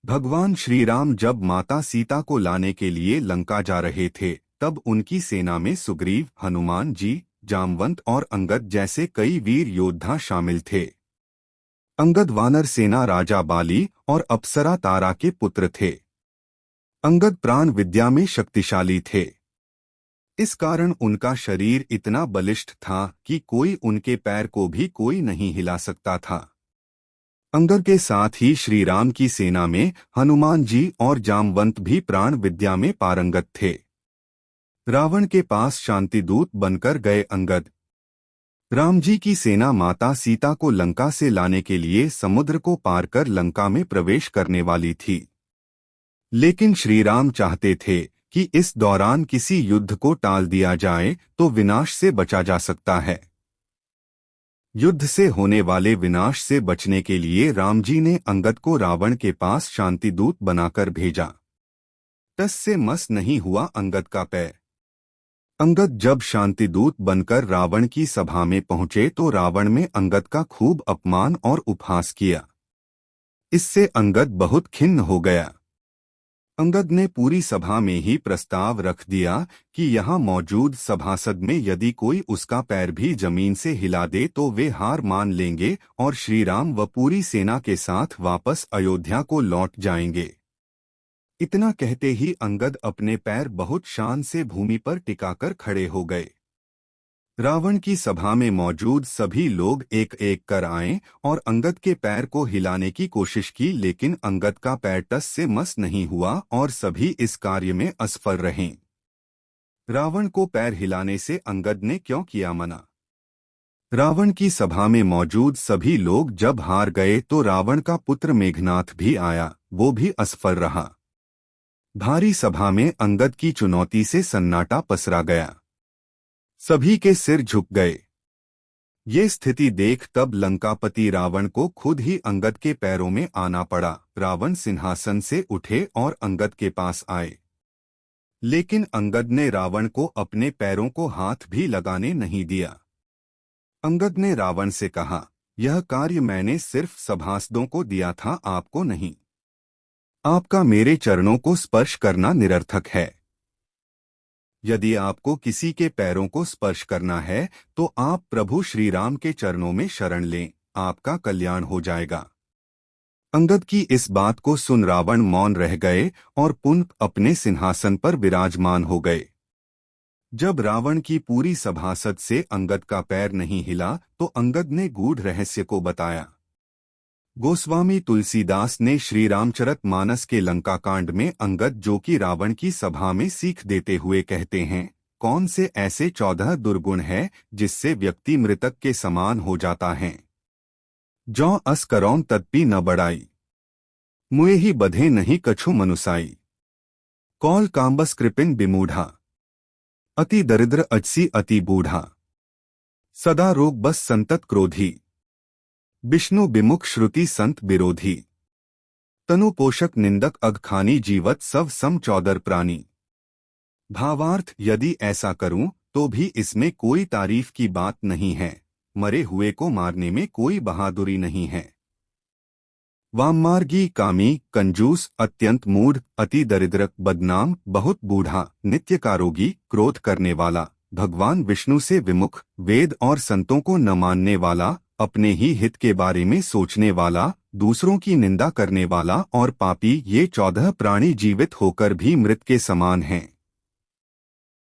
भगवान श्री राम जब माता सीता को लाने के लिए लंका जा रहे थे, तब उनकी सेना में सुग्रीव, हनुमान जी, जामवंत और अंगद जैसे कई वीर योद्धा शामिल थे। अंगद वानर सेना राजा बाली और अप्सरा तारा के पुत्र थे। अंगद प्राण विद्या में शक्तिशाली थे। इस कारण उनका शरीर इतना बलिष्ठ था कि कोई उनके पैर को भी कोई नहीं हिला सकता था। अंगद के साथ ही श्री राम की सेना में हनुमान जी और जामवंत भी प्राण विद्या में पारंगत थे। रावण के पास शांतिदूत बनकर गए अंगद। राम जी की सेना माता सीता को लंका से लाने के लिए समुद्र को पार कर लंका में प्रवेश करने वाली थी। लेकिन श्री राम चाहते थे कि इस दौरान किसी युद्ध को टाल दिया जाए तो विनाश से बचा जा सकता है। युद्ध से होने वाले विनाश से बचने के लिए राम जी ने अंगद को रावण के पास शांतिदूत बनाकर भेजा। टस से मस नहीं हुआ अंगद का पैर। अंगद जब शांतिदूत बनकर रावण की सभा में पहुंचे तो रावण में अंगद का खूब अपमान और उपहास किया। इससे अंगद बहुत खिन्न हो गया। अंगद ने पूरी सभा में ही प्रस्ताव रख दिया कि यहाँ मौजूद सभासद में यदि कोई उसका पैर भी जमीन से हिला दे तो वे हार मान लेंगे और श्री राम व पूरी सेना के साथ वापस अयोध्या को लौट जाएंगे। इतना कहते ही अंगद अपने पैर बहुत शान से भूमि पर टिकाकर खड़े हो गए। रावण की सभा में मौजूद सभी लोग एक एक कर आए और अंगद के पैर को हिलाने की कोशिश की, लेकिन अंगद का पैर टस से मस नहीं हुआ और सभी इस कार्य में असफल रहे। रावण को पैर हिलाने से अंगद ने क्यों किया मना? रावण की सभा में मौजूद सभी लोग जब हार गए तो रावण का पुत्र मेघनाथ भी आया, वो भी असफल रहा। भारी सभा में अंगद की चुनौती से सन्नाटा पसरा गया। सभी के सिर झुक गए। ये स्थिति देख तब लंकापति रावण को खुद ही अंगद के पैरों में आना पड़ा। रावण सिंहासन से उठे और अंगद के पास आए, लेकिन अंगद ने रावण को अपने पैरों को हाथ भी लगाने नहीं दिया। अंगद ने रावण से कहा, यह कार्य मैंने सिर्फ सभासदों को दिया था, आपको नहीं। आपका मेरे चरणों को स्पर्श करना निरर्थक है। यदि आपको किसी के पैरों को स्पर्श करना है तो आप प्रभु श्री राम के चरणों में शरण लें, आपका कल्याण हो जाएगा। अंगद की इस बात को सुन रावण मौन रह गए और पुनः अपने सिंहासन पर विराजमान हो गए। जब रावण की पूरी सभासद से अंगद का पैर नहीं हिला तो अंगद ने गूढ़ रहस्य को बताया। गोस्वामी तुलसीदास ने श्री रामचरितमानस के लंका कांड में अंगद जो कि रावण की सभा में सीख देते हुए कहते हैं, कौन से ऐसे 14 दुर्गुण है जिससे व्यक्ति मृतक के समान हो जाता है। जौ अस करौं तत्पी न बढ़ाई, मुए ही बधे नहीं कछु मनुसाई। कौल काम्बस कृपिन बिमूढ़ा, अति दरिद्र अजसी अति बूढ़ा। सदा रोग बस संतत क्रोधी, विष्णु विमुख श्रुति संत विरोधी। तनु पोषक निंदक अघखानी जीवत सब सम 14 प्राणी। भावार्थ, यदि ऐसा करूं तो भी इसमें कोई तारीफ की बात नहीं है। मरे हुए को मारने में कोई बहादुरी नहीं है। वाममार्गी, कामी, कंजूस, अत्यंत मूढ़, अति दरिद्र, बदनाम, बहुत बूढ़ा, नित्य कारोगी, क्रोध करने वाला, भगवान विष्णु से विमुख, वेद और संतों को न मानने वाला, अपने ही हित के बारे में सोचने वाला, दूसरों की निंदा करने वाला और पापी, ये 14 प्राणी जीवित होकर भी मृत के समान हैं।